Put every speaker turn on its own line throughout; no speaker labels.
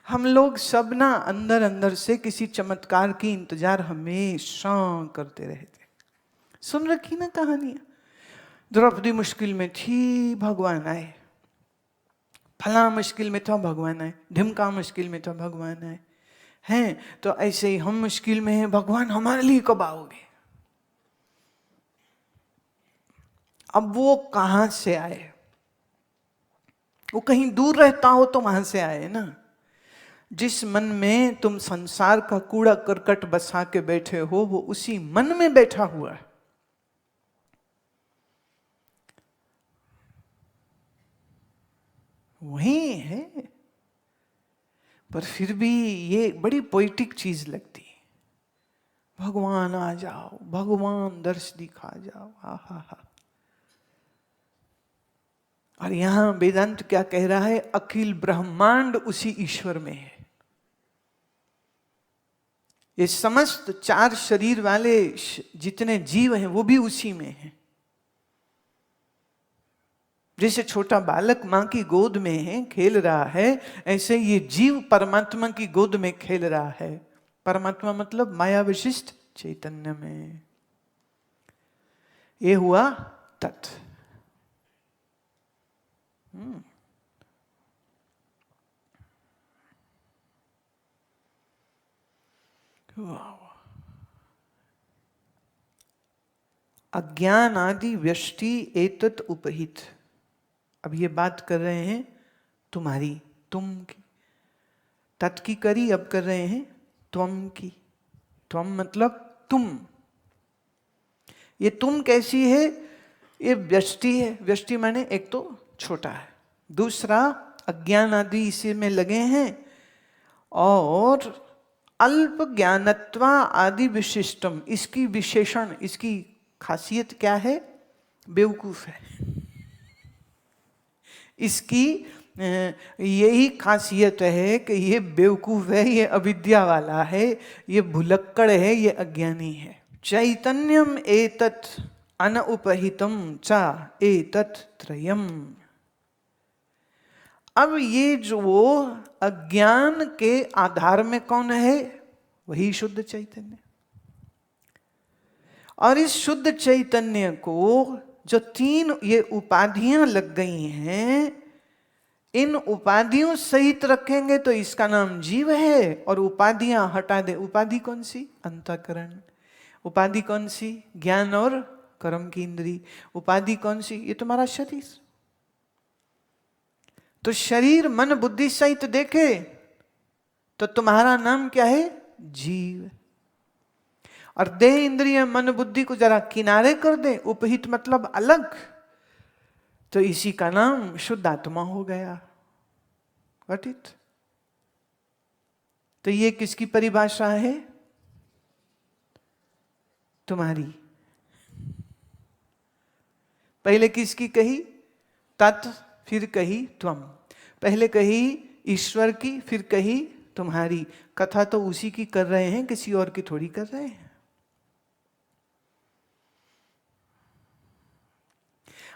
हम लोग सब ना अंदर अंदर से किसी चमत्कार की इंतजार हमेशा करते रहते। सुन रखी ना कहानियां, द्रौपदी मुश्किल में थी, भगवान आए। फला मुश्किल में था, भगवान आए। ढिमका मुश्किल में था, भगवान आए। हैं तो ऐसे ही हम मुश्किल में हैं, भगवान हमारे लिए कब आओगे? अब वो कहां से आए? वो कहीं दूर रहता हो तो वहां से आए ना। जिस मन में तुम संसार का कूड़ा करकट बसा के बैठे हो, वो उसी मन में बैठा हुआ है। वही है। पर फिर भी ये बड़ी पोइटिक चीज लगती है। भगवान आ जाओ, भगवान दर्श दिखा जाओ, हा हा हा। और यहां वेदांत क्या कह रहा है? अखिल ब्रह्मांड उसी ईश्वर में है। ये समस्त चार शरीर वाले जितने जीव हैं वो भी उसी में हैं। जैसे छोटा बालक मां की गोद में है, खेल रहा है, ऐसे ये जीव परमात्मा की गोद में खेल रहा है। परमात्मा मतलब माया विशिष्ट चैतन्य में। ये हुआ तत्। अज्ञान आदि व्यष्टि एतत् उपहित। अब ये बात कर रहे हैं तुम्हारी, तुम की। तत् की करी, अब कर रहे हैं त्वम की। त्वम मतलब तुम। ये तुम कैसी है? ये व्यष्टि है। व्यष्टि माने एक तो छोटा है, दूसरा अज्ञान आदि इसी में लगे हैं, और अल्प ज्ञानत्वा आदि विशिष्टम, इसकी विशेषण, इसकी खासियत क्या है? बेवकूफ है। इसकी यही खासियत है कि ये बेवकूफ है, ये अविद्या वाला है, ये भुलक्कड़ है, ये अज्ञानी है। चैतन्यम एतत् अनउपहितम च एतत् त्रयम्। अब ये जो अज्ञान के आधार में कौन है? वही शुद्ध चैतन्य। और इस शुद्ध चैतन्य को जो तीन ये उपाधियां लग गई हैं, इन उपाधियों सहित रखेंगे तो इसका नाम जीव है, और उपाधियां हटा दे। उपाधि कौन सी? अंतःकरण। उपाधि कौन सी? ज्ञान और कर्म की इंद्री। उपाधि कौन सी? ये तुम्हारा शरीर। तो शरीर मन बुद्धि सहित देखे तो तुम्हारा नाम क्या है? जीव। और देह इंद्रिय मन बुद्धि को जरा किनारे कर दे, उपहित मतलब अलग, तो इसी का नाम शुद्ध आत्मा हो गया। What it? तो ये किसकी परिभाषा है? तुम्हारी। पहले किसकी कही? तत्, फिर कही त्वम। पहले कही ईश्वर की, फिर कही तुम्हारी। कथा तो उसी की कर रहे हैं, किसी और की थोड़ी कर रहे हैं।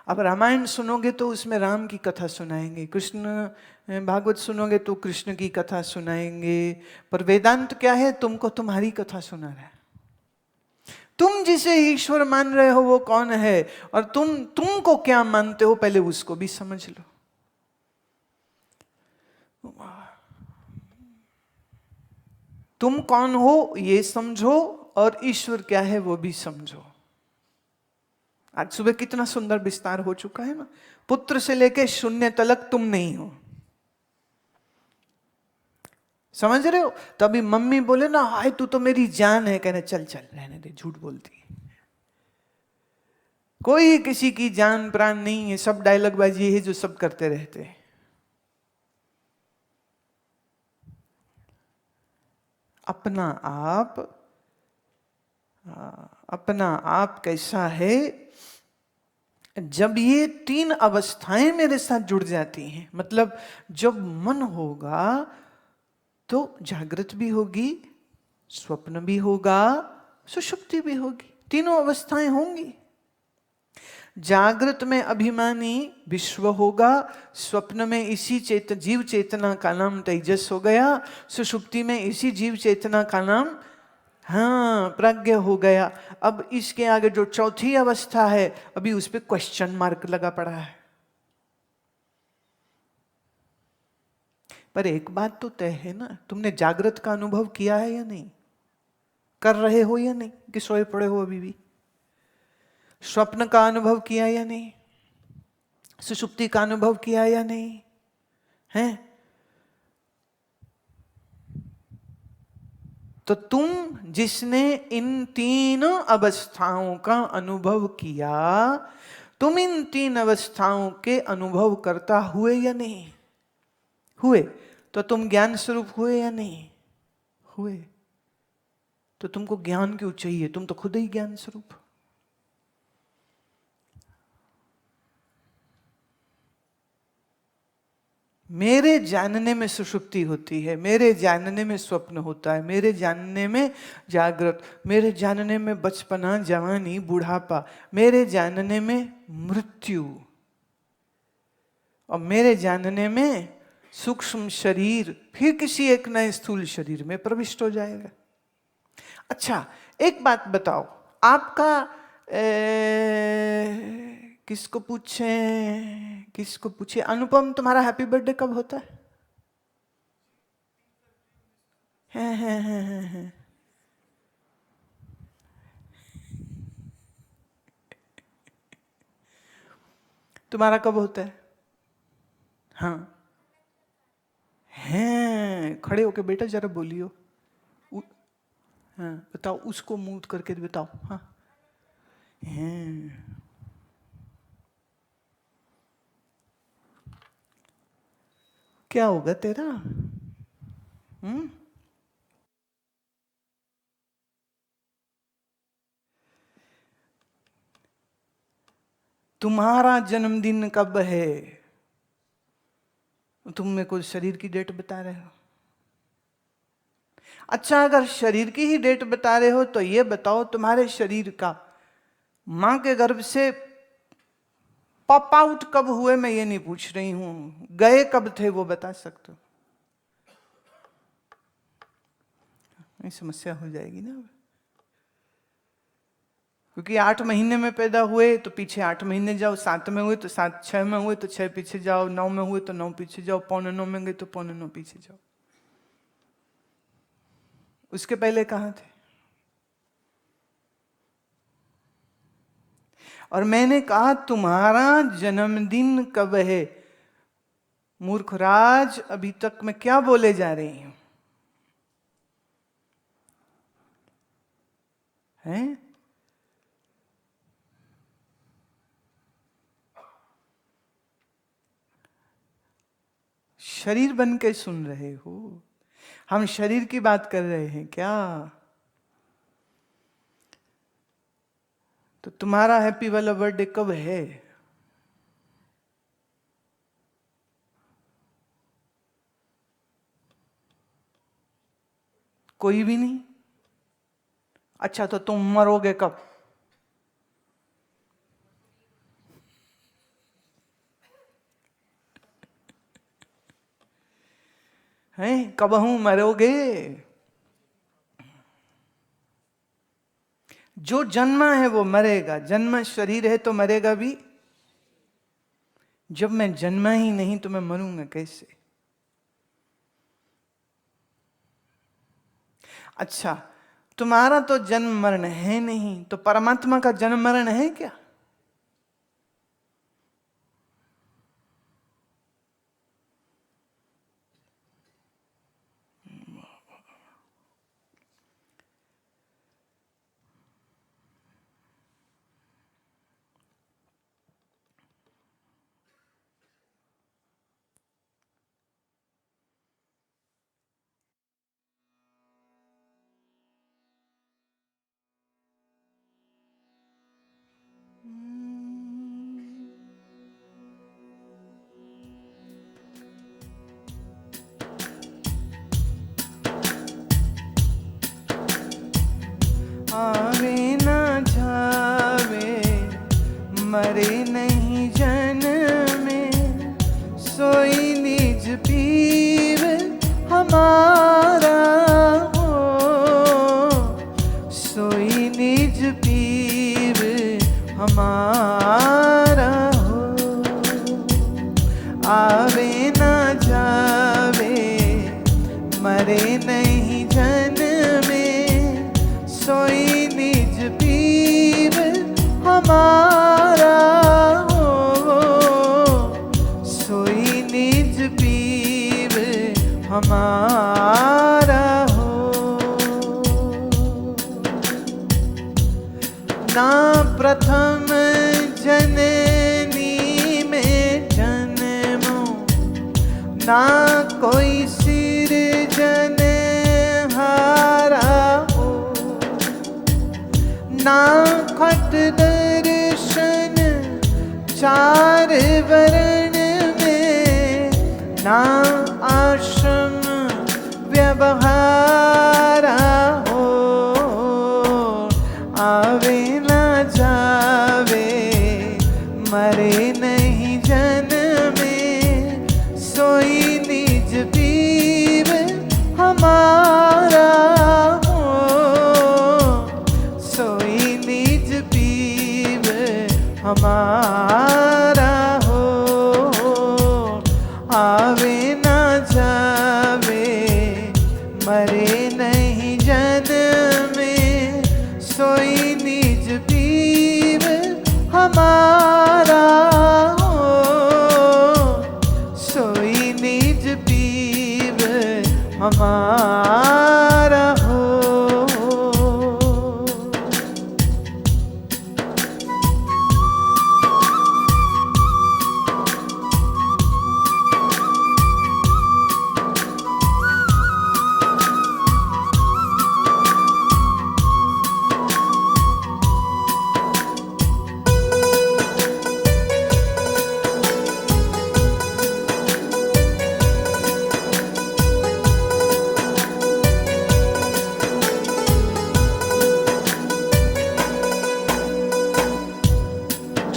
अब रामायण सुनोगे तो उसमें राम की कथा सुनाएंगे, कृष्ण भागवत सुनोगे तो कृष्ण की कथा सुनाएंगे। पर वेदांत क्या है? तुमको तुम्हारी कथा सुना रहा है। तुम जिसे ईश्वर मान रहे हो वो कौन है, और तुमको क्या मानते हो, पहले उसको भी समझ लो। तुम कौन हो ये समझो, और ईश्वर क्या है वो भी समझो। आज सुबह कितना सुंदर विस्तार हो चुका है ना। पुत्र से लेके शून्य तलक तुम नहीं हो। समझ रहे हो? तो अभी मम्मी बोले ना, हाय तू तो मेरी जान है, कहने चल चल रहने दे, झूठ बोलती है। कोई किसी की जान प्राण नहीं है, सब डायलॉग बाजी है जो सब करते रहते हैं। अपना आप कैसा है? जब ये तीन अवस्थाएं मेरे साथ जुड़ जाती हैं, मतलब जब मन होगा तो जागृत भी होगी, स्वप्न भी होगा, सुषुप्ति भी होगी, तीनों अवस्थाएं होंगी। जागृत में अभिमानी विश्व होगा, स्वप्न में इसी जीव चेतना का नाम तेजस हो गया, सुषुप्ति में इसी जीव चेतना का नाम हाँ प्रज्ञ हो गया। अब इसके आगे जो चौथी अवस्था है, अभी उस पर क्वेश्चन मार्क लगा पड़ा है। पर एक बात तो तय है ना, तुमने जागृत का अनुभव किया है या नहीं, कर रहे हो या नहीं, कि सोए पड़े हो अभी भी? स्वप्न का अनुभव किया या नहीं, सुषुप्ति का अनुभव किया या नहीं है? तो तुम जिसने इन तीन अवस्थाओं का अनुभव किया, तुम इन तीन अवस्थाओं के अनुभव करता हुए या नहीं हुए? तो तुम ज्ञान स्वरूप हुए या नहीं हुए? तो तुमको ज्ञान क्यों चाहिए? तुम तो खुद ही ज्ञान स्वरूप। मेरे जानने में सुषुप्ति होती है, मेरे जानने में स्वप्न होता है, मेरे जानने में जागृत, मेरे जानने में बचपना, जवानी, बुढ़ापा, मेरे जानने में मृत्यु, और मेरे जानने में सूक्ष्म शरीर फिर किसी एक नए स्थूल शरीर में प्रविष्ट हो जाएगा। अच्छा एक बात बताओ, आपका किसको पूछे अनुपम, तुम्हारा हैप्पी बर्थडे कब होता है? हैं। तुम्हारा कब होता है? हाँ हैं, खड़े होके बेटा जरा बोलियो। हाँ बताओ, उसको मूट करके बताओ। हाँ हैं, क्या होगा तेरा? तुम्हारा जन्मदिन कब है? तुम मेरे को शरीर की डेट बता रहे हो। अच्छा अगर शरीर की ही डेट बता रहे हो तो ये बताओ, तुम्हारे शरीर का मां के गर्भ से पॉप आउट कब हुए? मैं ये नहीं पूछ रही हूं, गए कब थे वो बता सकते हो? नहीं समस्या हो जाएगी ना, क्योंकि 8 महीने में पैदा हुए तो पीछे 8 महीने जाओ, 7 में हुए तो 7, 6 में हुए तो 6 पीछे जाओ, 9 में हुए तो 9 पीछे जाओ, 8:45 में गए तो 8:45 पीछे जाओ। उसके पहले कहाँ थे? और मैंने कहा तुम्हारा जन्मदिन कब है? मूर्खराज, अभी तक मैं क्या बोले जा रही हूं? हैं? शरीर बन के सुन रहे हो? हम शरीर की बात कर रहे हैं क्या? तो तुम्हारा हैप्पी वाला बर्थडे कब है? कोई भी नहीं? अच्छा तो तुम मरोगे कब? हैं? कब हूं मरोगे? जो जन्मा है वो मरेगा, जन्म शरीर है तो मरेगा भी। जब मैं जन्मा ही नहीं तो मैं मरूंगा कैसे? अच्छा तुम्हारा तो जन्म मरण है नहीं, तो परमात्मा का जन्म मरण है क्या? आवे ना जावे मरे हमारा हो, सोई निज पीर हमारा हो। आवे ना जावे मरे नहीं जन्मे, सोई निज पीर हमारा हो, सोई निज पीर हमारा हो। ना प्रथम जननी में जन्मो, ना कोई सिरजन हारा हो, ना खट दर्शन चार वर्ण में, ना आश्रम व्यवहारा हो। आवे ना जावे मरे नहीं जन्मे, सोई निज पीर हमारा हो, सोई निज पीर हमारा हो। आवे ना जावे मरे नहीं जन्मे, सोई निज पीर हमारा हो, सोई निज पीर हमारा हो।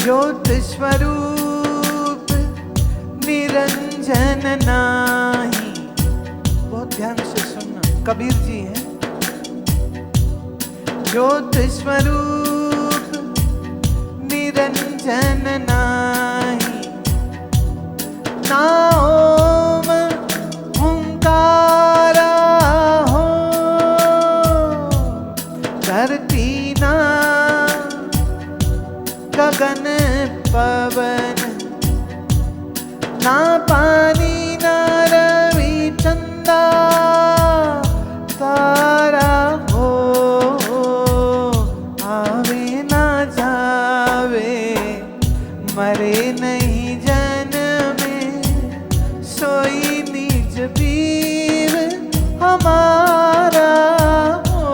ज्योत स्वरूप निरंजन नाही, बहुत ध्यान से सुनना, कबीर जी हैं। ज्योत स्वरूप निरंजन नाही, ना ओम हुंकारा हो, धरती ना गगन पवन, ना पानी ना रवि चंदा तारा हो। आवे ना जावे मरे नहीं जन्मे, सोई निज पीर हमारा हो,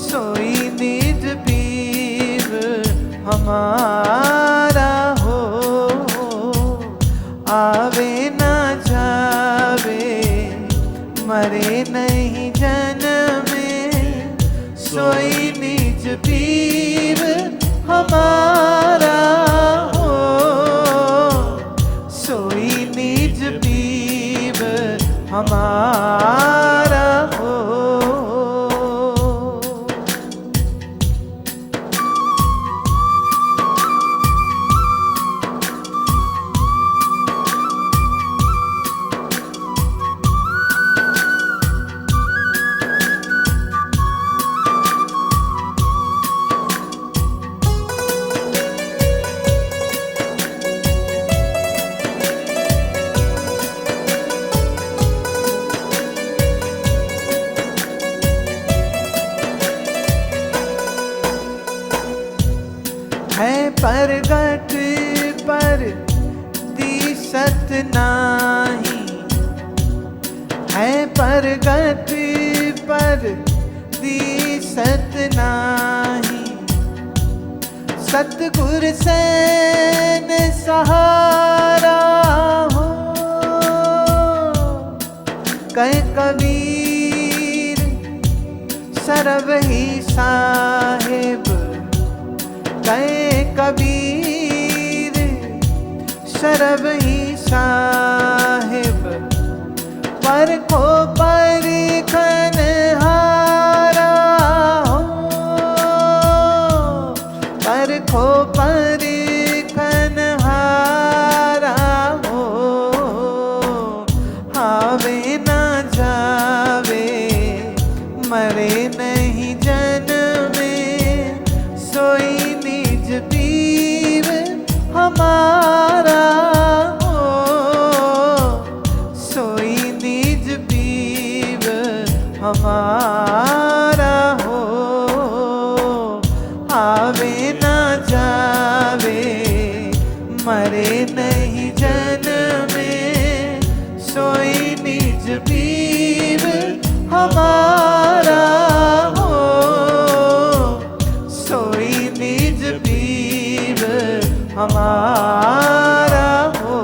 सोई निज पीर हमारा हो। आवे ना जावे मरे नहीं जन्मे, सोई निज पीर हमारा हो, सोई निज पीर हमारा हो। है परगट पर दिसत नाही, है परगट पर दिसत नाही, सतगुर सैन सहारा हो। कह कबीर सरवही साहिब, कहे कबीर शरब ही साहिब, परखो परिखन हारा हो, परखो परिखन हारा हो, आवे ना जावे मरे नहीं जन्मे, सोई निज पीव हमारा हो, सोई निज पीव हमारा हो, आवे ना जावे मरे नहीं जन्मे, सोई निज पीव हमारा हो, सोई निज पीव हमारा हो।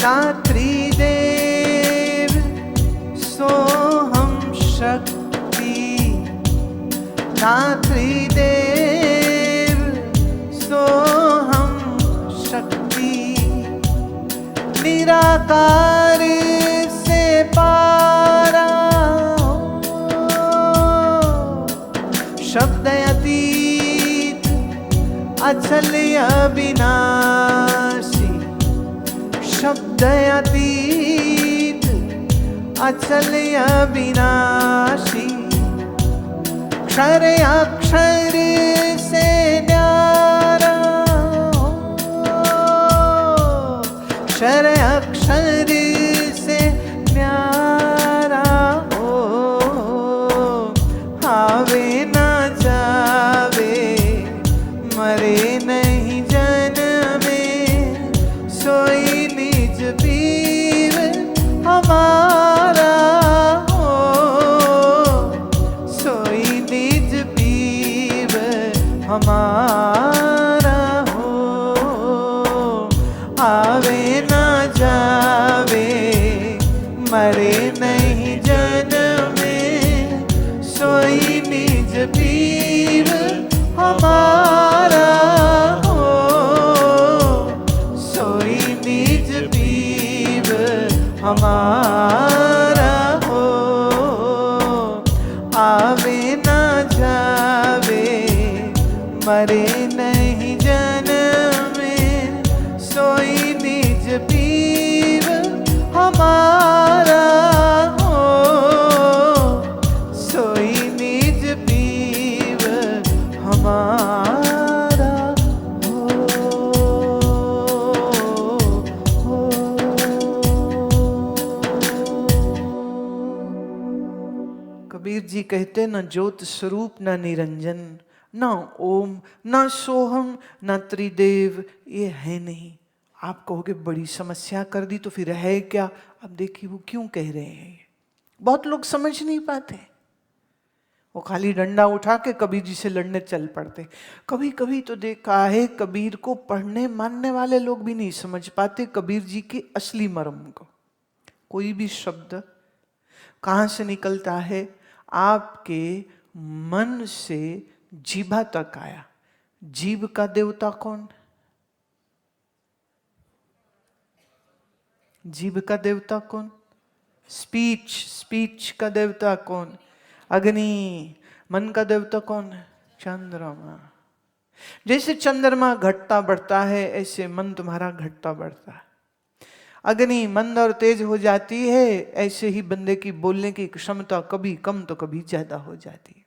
ना त्रिदेव सोहम शक्ति, ना त्रिदेव सोहम शक्ति, निराकार से पारा हो, शब्द अतीत अचल अविनाशी, शब्द अतीत अचल अविनाशी, क्षर अक्षर से न्यारा हो, क्षर अक्षर से न्यारा हो, आवे ना जावे मरे नहीं जन्मे, सोई निज पीव हमारा हो, सोई निज पीव हमारा हो, आवे ना जावे मरे नहीं जन्मे, सोई निज पीव हमारा हो, सोई निज पीव हमारा हो, आवे ना जावे मरे नहीं जन्मे, सोई निज पीव हमारा हो, सोई निज पीव हमारा हो। कबीर जी कहते न ज्योत स्वरूप न निरंजन, न ओम न सोहम न त्रिदेव, ये है नहीं। आप कहोगे बड़ी समस्या कर दी तो फिर है क्या? अब देखिए वो क्यों कह रहे हैं। बहुत लोग समझ नहीं पाते, वो खाली डंडा उठा के कबीर जी से लड़ने चल पड़ते। कभी कभी तो देखा है कबीर को पढ़ने मानने वाले लोग भी नहीं समझ पाते कबीर जी के असली मर्म को। कोई भी शब्द कहाँ से निकलता है? आपके मन से जीभा तक आया। जीभ का देवता कौन? जीभ का देवता कौन? स्पीच। स्पीच का देवता कौन? अग्नि। मन का देवता कौन है? चंद्रमा। जैसे चंद्रमा घटता बढ़ता है ऐसे मन तुम्हारा घटता बढ़ता है। अग्नि मंद और तेज हो जाती है, ऐसे ही बंदे की बोलने की क्षमता कभी कम तो कभी ज्यादा हो जाती है।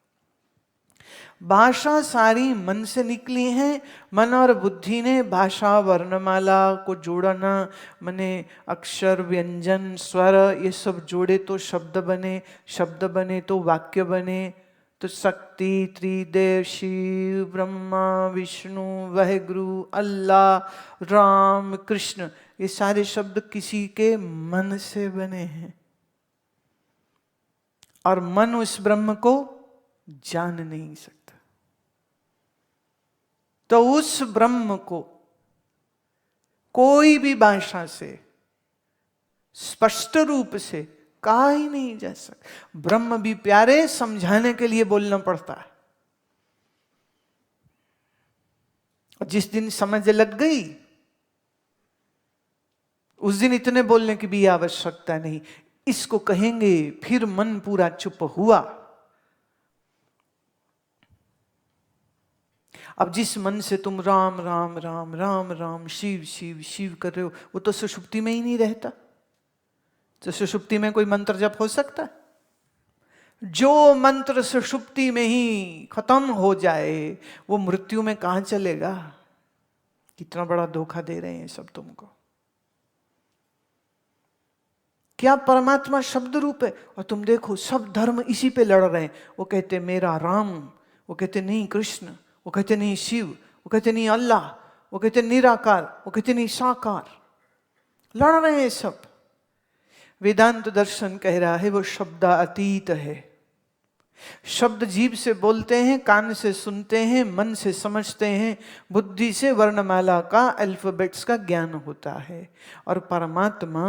भाषा सारी मन से निकली है। मन और बुद्धि ने भाषा वर्णमाला को जोड़ा ना, माने अक्षर व्यंजन स्वर ये सब जोड़े तो शब्द बने, शब्द बने तो वाक्य बने। तो शक्ति, त्रिदेव, शिव, ब्रह्मा, विष्णु, वाहेगुरु, अल्लाह, राम, कृष्ण, ये सारे शब्द किसी के मन से बने हैं। और मन उस ब्रह्म को जान नहीं सकता। तो उस ब्रह्म को कोई भी भाषा से स्पष्ट रूप से कहा ही नहीं जा सकता। ब्रह्म भी प्यारे समझाने के लिए बोलना पड़ता है। और जिस दिन समझ लग गई उस दिन इतने बोलने की भी आवश्यकता नहीं। इसको कहेंगे फिर मन पूरा चुप हुआ। अब जिस मन से तुम राम राम राम राम राम शिव शिव शिव कर रहे हो, वो तो सुषुप्ति में ही नहीं रहता। तो सुषुप्ति में कोई मंत्र जप हो सकता है? जो मंत्र सुषुप्ति में ही खत्म हो जाए वो मृत्यु में कहां चलेगा? कितना बड़ा धोखा दे रहे हैं सब तुमको। क्या परमात्मा शब्द रूप है? और तुम देखो सब धर्म इसी पे लड़ रहे हैं। वो कहते मेरा राम, वो कहते नहीं कृष्ण, वो कहते नहीं शिव, वो कहते नहीं अल्लाह, वो कहते निराकार, वो कहते नहीं साकार। लड़ रहे हैं सब। वेदांत दर्शन कह रहा है वो शब्द अतीत है। शब्द जीभ से बोलते हैं, कान से सुनते हैं, मन से समझते हैं, बुद्धि से वर्णमाला का अल्फाबेट्स का ज्ञान होता है। और परमात्मा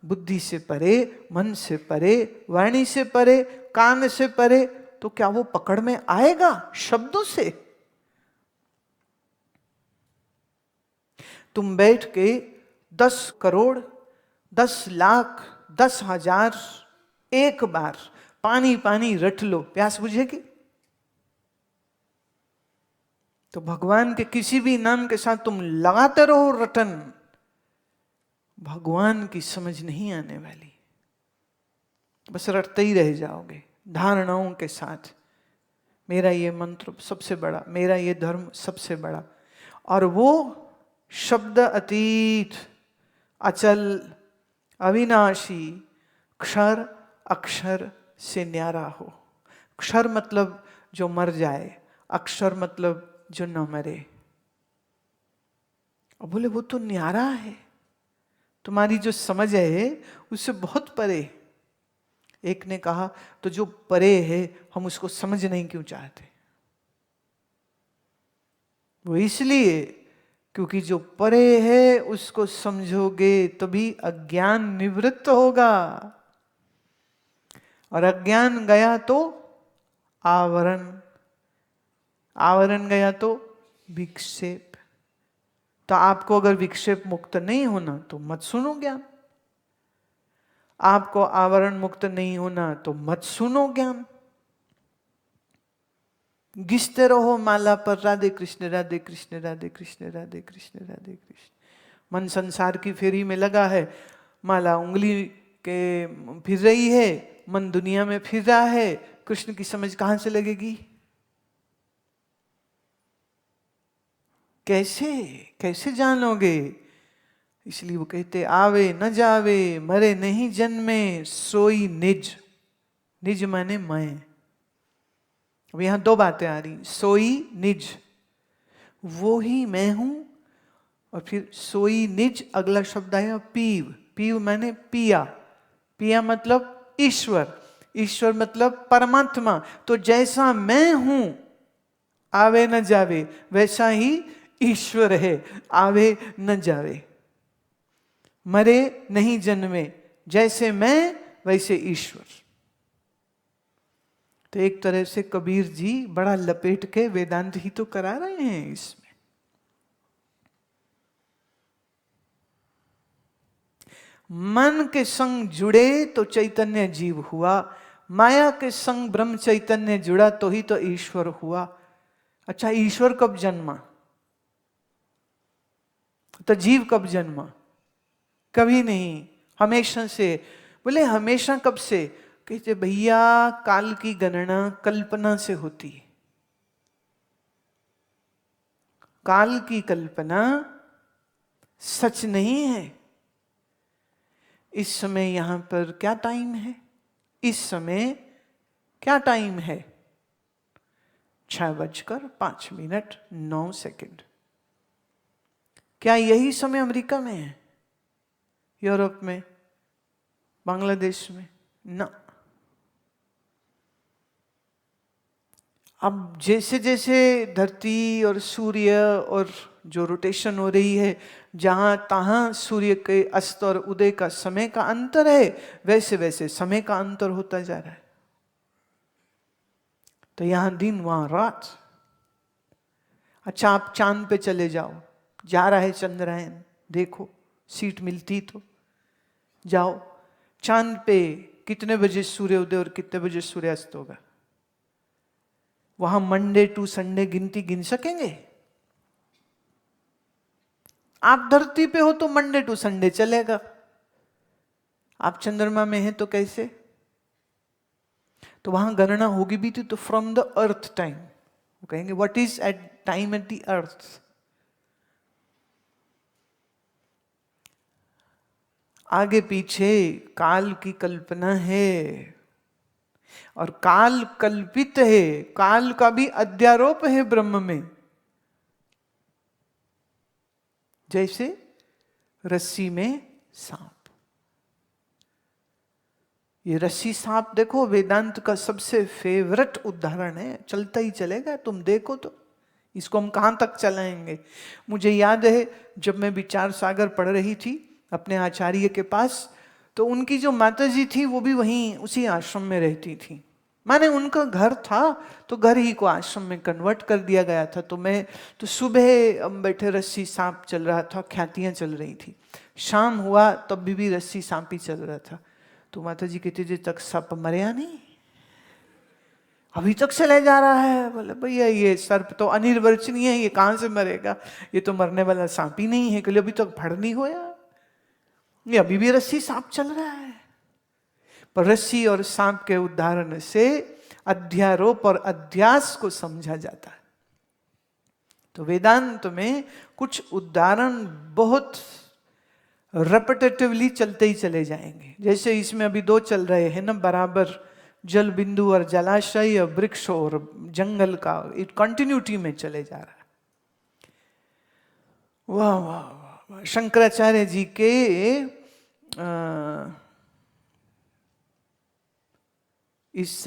बुद्धि से परे, मन से परे, वाणी से परे, कान से परे। तो क्या वो पकड़ में आएगा शब्दों से? तुम बैठ के 10 करोड़, 10 लाख, 10,000 एक बार पानी पानी रट लो, प्यास बुझेगी? तो भगवान के किसी भी नाम के साथ तुम लगाते रहो रटन, भगवान की समझ नहीं आने वाली। बस रटते ही रह जाओगे धारणाओं के साथ। मेरा ये मंत्र सबसे बड़ा, मेरा ये धर्म सबसे बड़ा। और वो शब्द अतीत, अचल, अविनाशी, क्षर अक्षर से न्यारा हो। क्षर मतलब जो मर जाए, अक्षर मतलब जो न मरे। और बोले वो तो न्यारा है, तुम्हारी जो समझ है उससे बहुत परे। एक ने कहा तो जो परे है हम उसको समझ नहीं क्यों चाहते? वो इसलिए क्योंकि जो परे है उसको समझोगे तभी अज्ञान निवृत्त होगा। और अज्ञान गया तो आवरण, आवरण गया तो विक्षेप। तो आपको अगर विक्षेप मुक्त नहीं होना तो मत सुनो ज्ञान। आपको आवरण मुक्त नहीं होना तो मत सुनो ज्ञान। घिसते रहो माला पर राधे कृष्ण राधे कृष्ण राधे कृष्ण राधे कृष्ण राधे कृष्ण। मन संसार की फेरी में लगा है, माला उंगली के फिर रही है, मन दुनिया में फिर रहा है। कृष्ण की समझ कहां से लगेगी? कैसे कैसे जानोगे? इसलिए वो कहते आवे न जावे, मरे नहीं जन्मे, सोई निज। निज माने मैं। अब यहां 2 बातें आ रही। सोई निज, वो ही मैं हूं। और फिर सोई निज, अगला शब्द आया पीव। पीव माने पिया। पिया मतलब ईश्वर। ईश्वर मतलब परमात्मा। तो जैसा मैं हूं आवे न जावे, वैसा ही ईश्वर है, आवे न जावे। मरे नहीं जन्मे, जैसे मैं वैसे ईश्वर। तो एक तरह से कबीर जी बड़ा लपेट के वेदांत ही तो करा रहे हैं इसमें। मन के संग जुड़े तो चैतन्य जीव हुआ, माया के संग ब्रह्म चैतन्य जुड़ा तो ही तो ईश्वर हुआ। अच्छा, ईश्वर कब जन्मा? तो जीव कब जन्मा? कभी नहीं, हमेशा से। बोले हमेशा कब से? कहते भैया काल की गणना कल्पना से होती है। काल की कल्पना सच नहीं है। इस समय यहां पर क्या टाइम है? इस समय क्या टाइम है? 6:05:09। क्या यही समय अमेरिका में है, यूरोप में, बांग्लादेश में? ना। अब जैसे जैसे धरती और सूर्य और जो रोटेशन हो रही है, जहां तहां सूर्य के अस्त और उदय का समय का अंतर है, वैसे वैसे समय का अंतर होता जा रहा है। तो यहां दिन, वहां रात। अच्छा, आप चांद पे चले जाओ, जा रहा है चंद्रयान, देखो सीट मिलती तो जाओ। चांद पे कितने बजे सूर्योदय और कितने बजे सूर्यास्त होगा? वहां मंडे टू संडे गिनती गिन सकेंगे? आप धरती पे हो तो मंडे टू संडे चलेगा, आप चंद्रमा में हैं तो कैसे? तो वहां गणना होगी भी तो फ्रॉम द अर्थ टाइम। वो कहेंगे what is at time at the earth. आगे पीछे काल की कल्पना है, और काल कल्पित है, काल का भी अध्यारोप है ब्रह्म में। जैसे रस्सी में सांप। ये रस्सी सांप देखो, वेदांत का सबसे फेवरेट उदाहरण है, चलता ही चलेगा, तुम देखो तो इसको हम कहां तक चलाएंगे। मुझे याद है जब मैं विचार सागर पढ़ रही थी अपने आचार्य के पास, तो उनकी जो माताजी थी वो भी वहीं उसी आश्रम में रहती थी। माने उनका घर था तो घर ही को आश्रम में कन्वर्ट कर दिया गया था। तो मैं तो सुबह बैठे रस्सी सांप चल रहा था, ख्यातियां चल रही थी। शाम हुआ तब भी रस्सी सांप ही चल रहा था। तो माता जी कहती थी तक सर्प मरया नहीं, अभी तक चले जा रहा है। बोले भैया ये सर्प तो अनिर्वचनीय है, ये कहां से मरेगा, ये तो मरने वाला सांप ही नहीं है। कहले अभी तक फड़ नहीं होया, ये अभी भी रस्सी सांप चल रहा है। पर रस्सी और सांप के उदाहरण से अध्यारोप और अध्यास को समझा जाता है। तो वेदांत में कुछ उदाहरण बहुत रेपिटेटिवली चलते ही चले जाएंगे। जैसे इसमें अभी दो चल रहे हैं ना बराबर, जल बिंदु और जलाशय, वृक्ष और जंगल का, एक कंटिन्यूटी में चले जा रहा है। वाह वाह वाह। शंकराचार्य जी के इस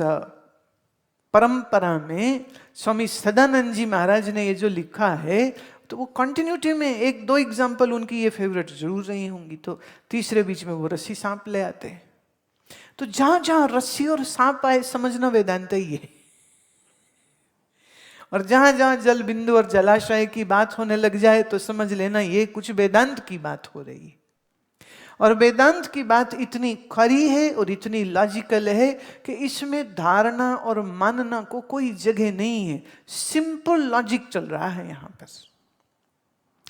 परंपरा में स्वामी सदानंद जी महाराज ने ये जो लिखा है, तो वो कंटिन्यूटी में एक दो एग्जाम्पल उनकी ये फेवरेट जरूर रही होंगी। तो तीसरे बीच में वो रस्सी सांप ले आते हैं। तो जहां जहां रस्सी और सांप आए समझना वेदांत ही है। और जहां जहां जल बिंदु और जलाशय की बात होने लग जाए तो समझ लेना ये कुछ वेदांत की बात हो रही है। और वेदांत की बात इतनी खरी है और इतनी लॉजिकल है कि इसमें धारणा और मानना को कोई जगह नहीं है। सिंपल लॉजिक चल रहा है यहां पर,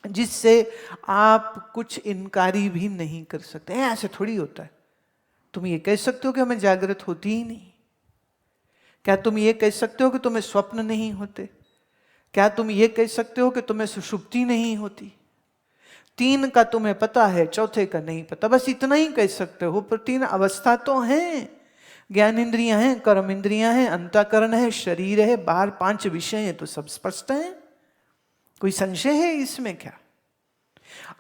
जिससे आप कुछ इनकारी भी नहीं कर सकते। ऐसे थोड़ी होता है। तुम ये कह सकते हो कि हमें जागृत होती ही नहीं? क्या तुम ये कह सकते हो कि तुम्हें स्वप्न नहीं होते? क्या तुम ये कह सकते हो कि तुम्हें सुषुप्ति नहीं होती? तीन का तुम्हें पता है, चौथे का नहीं पता, बस इतना ही कह सकते हो। पर तीन अवस्था तो हैं, ज्ञान इंद्रियां हैं, कर्म इंद्रियां हैं, अंतःकरण है, शरीर है, बाहर 5 विषय हैं, तो सब स्पष्ट है। कोई संशय है इसमें क्या?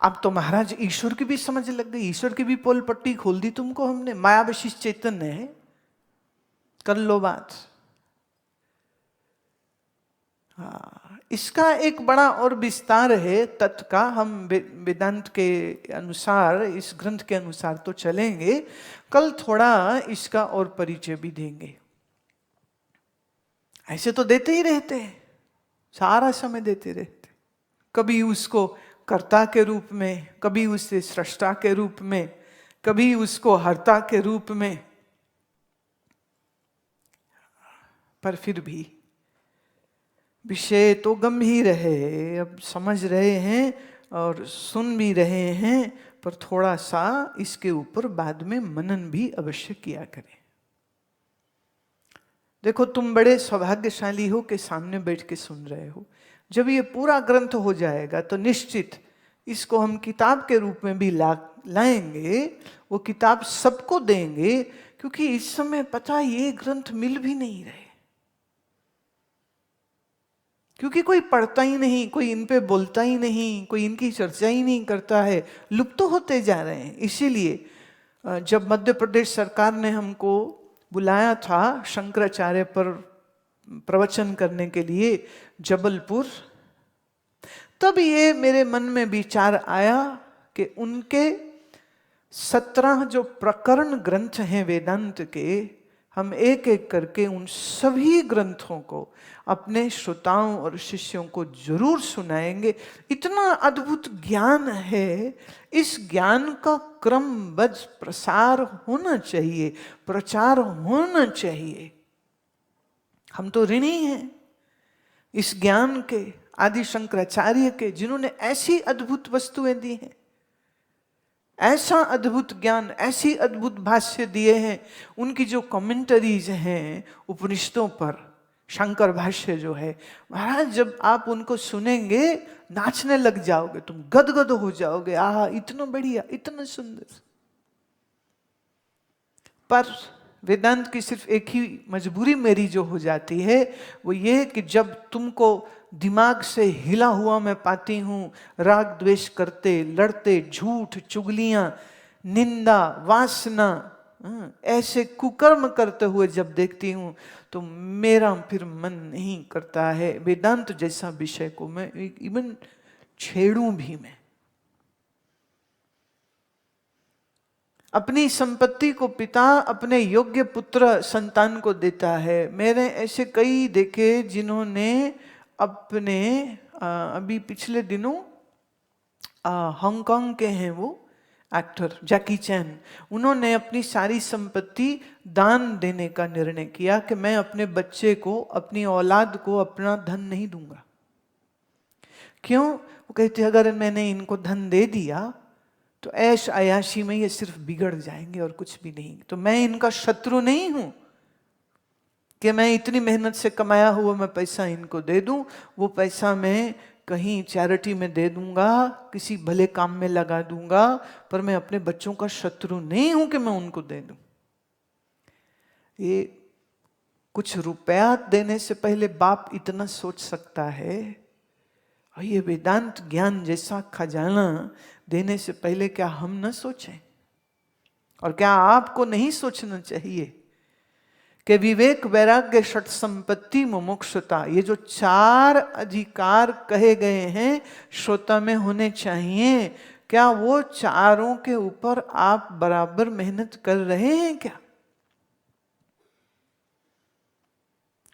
अब तो महाराज ईश्वर की भी समझ लग गई, ईश्वर की भी पोल पट्टी खोल दी तुमको हमने। माया विशिष्ट चैतन्य है, कर लो बात। हाँ, इसका एक बड़ा और विस्तार है तत्व का। हम वेदांत के अनुसार, इस ग्रंथ के अनुसार तो चलेंगे, कल थोड़ा इसका और परिचय भी देंगे। ऐसे तो देते ही रहते हैं, सारा समय देते रहते, कभी उसको कर्ता के रूप में, कभी उसे सृष्टा के रूप में, कभी उसको हर्ता के रूप में। पर फिर भी विषय तो गंभीर है, अब समझ रहे हैं और सुन भी रहे हैं, पर थोड़ा सा इसके ऊपर बाद में मनन भी अवश्य किया करें। देखो तुम बड़े सौभाग्यशाली हो कि सामने बैठ के सुन रहे हो। जब ये पूरा ग्रंथ हो जाएगा तो निश्चित इसको हम किताब के रूप में भी लाएंगे, वो किताब सबको देंगे, क्योंकि इस समय पता ये ग्रंथ मिल भी नहीं रहे, क्योंकि कोई पढ़ता ही नहीं, कोई इन पे बोलता ही नहीं, कोई इनकी चर्चा ही नहीं करता है, लुप्त तो होते जा रहे हैं। इसीलिए जब मध्य प्रदेश सरकार ने हमको बुलाया था शंकराचार्य पर प्रवचन करने के लिए जबलपुर, तब ये मेरे मन में विचार आया कि उनके 17 जो प्रकरण ग्रंथ हैं वेदांत के, हम एक एक करके उन सभी ग्रंथों को अपने श्रोताओं और शिष्यों को जरूर सुनाएंगे। इतना अद्भुत ज्ञान है, इस ज्ञान का क्रमबद्ध प्रसार होना चाहिए, प्रचार होना चाहिए। हम तो ऋणी हैं इस ज्ञान के, आदि शंकराचार्य के, जिन्होंने ऐसी अद्भुत वस्तुएं दी हैं, ऐसा अद्भुत ज्ञान, ऐसी अद्भुत भाष्य दिए हैं। उनकी जो कमेंटरीज हैं उपनिषदों पर, शंकर भाष्य जो है, महाराज जब आप उनको सुनेंगे नाचने लग जाओगे, तुम गदगद हो जाओगे। आहा, इतना बढ़िया, इतना सुंदर। पर वेदांत की सिर्फ एक ही मजबूरी मेरी जो हो जाती है वो ये कि जब तुमको दिमाग से हिला हुआ मैं पाती हूँ, राग द्वेष करते, लड़ते, झूठ, चुगलियां, निंदा, वासना, ऐसे कुकर्म करते हुए जब देखती हूँ तो मेरा फिर मन नहीं करता है वेदांत जैसा विषय को मैं इवन छेड़ूं भी। मैं अपनी संपत्ति को पिता अपने योग्य पुत्र संतान को देता है। मैंने ऐसे कई देखे जिन्होंने अपने अभी पिछले दिनों हांगकांग के हैं वो एक्टर जैकी चैन, उन्होंने अपनी सारी संपत्ति दान देने का निर्णय किया कि मैं अपने बच्चे को, अपनी औलाद को अपना धन नहीं दूंगा। क्यों? वो कहते अगर मैंने इनको धन दे दिया तो ऐश आयाशी में ये सिर्फ बिगड़ जाएंगे और कुछ भी नहीं। तो मैं इनका शत्रु नहीं हूं कि मैं इतनी मेहनत से कमाया हुआ मैं पैसा इनको दे दूं, वो पैसा मैं कहीं चैरिटी में दे दूंगा, किसी भले काम में लगा दूंगा, पर मैं अपने बच्चों का शत्रु नहीं हूं कि मैं उनको दे दूं। ये कुछ रुपया देने से पहले बाप इतना सोच सकता है, और ये वेदांत ज्ञान जैसा खजाना देने से पहले क्या हम न सोचें? और क्या आपको नहीं सोचना चाहिए कि विवेक, वैराग्य, षट संपत्ति, मुमुक्षुता, ये जो 4 अधिकार कहे गए हैं श्रोता में होने चाहिए, क्या वो चारों के ऊपर आप बराबर मेहनत कर रहे हैं क्या?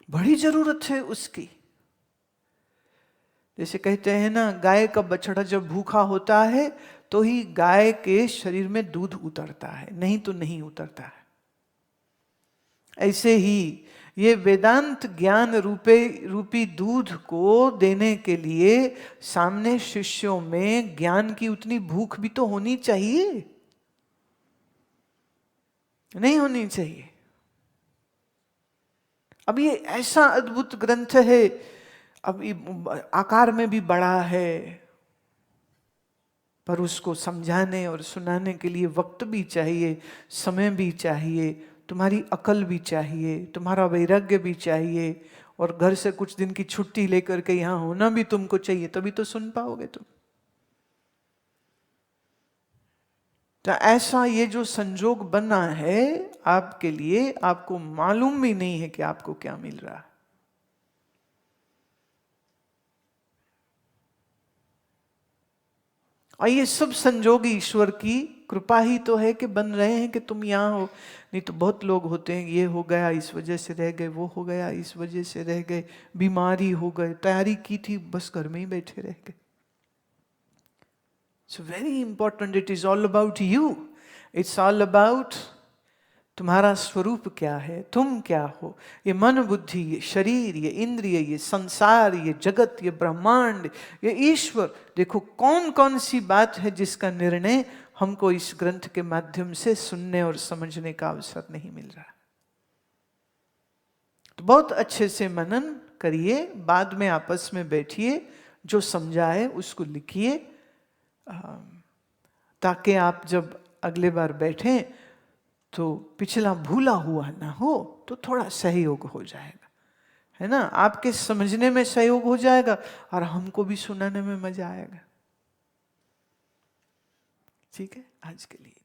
बड़ी जरूरत है उसकी। जैसे कहते हैं ना, गाय का बछड़ा जब भूखा होता है तो ही गाय के शरीर में दूध उतरता है, नहीं तो नहीं उतरता है। ऐसे ही ये वेदांत ज्ञान रूपी दूध को देने के लिए सामने शिष्यों में ज्ञान की उतनी भूख भी तो होनी चाहिए, नहीं होनी चाहिए? अब ये ऐसा अद्भुत ग्रंथ है, अब आकार में भी बड़ा है, पर उसको समझाने और सुनाने के लिए वक्त भी चाहिए, समय भी चाहिए, तुम्हारी अकल भी चाहिए, तुम्हारा वैराग्य भी चाहिए, और घर से कुछ दिन की छुट्टी लेकर के यहाँ होना भी तुमको चाहिए, तभी तो सुन पाओगे तुम। तो ऐसा ये जो संजोग बना है आपके लिए, आपको मालूम भी नहीं है कि आपको क्या मिल रहा है। और ये सब संजोग ईश्वर की कृपा ही तो है कि बन रहे हैं कि तुम यहाँ हो। नहीं तो बहुत लोग होते हैं, ये हो गया इस वजह से रह गए, वो हो गया इस वजह से रह गए, बीमारी हो गए, तैयारी की थी बस घर में ही बैठे रह गए। It's very important, it is all about you, it's all about तुम्हारा स्वरूप क्या है, तुम क्या हो। ये मन बुद्धि, ये शरीर, ये इंद्रिय, ये संसार, ये जगत, ये ब्रह्मांड, ये ईश्वर, देखो कौन कौन सी बात है जिसका निर्णय हमको इस ग्रंथ के माध्यम से सुनने और समझने का अवसर नहीं मिल रहा। तो बहुत अच्छे से मनन करिए, बाद में आपस में बैठिए, जो समझाए उसको लिखिए, ताकि आप जब अगले बार बैठें तो पिछला भूला हुआ ना हो, तो थोड़ा सहयोग हो जाएगा, है ना। आपके समझने में सहयोग हो जाएगा और हमको भी सुनाने में मजा आएगा। ठीक है, आज के लिए।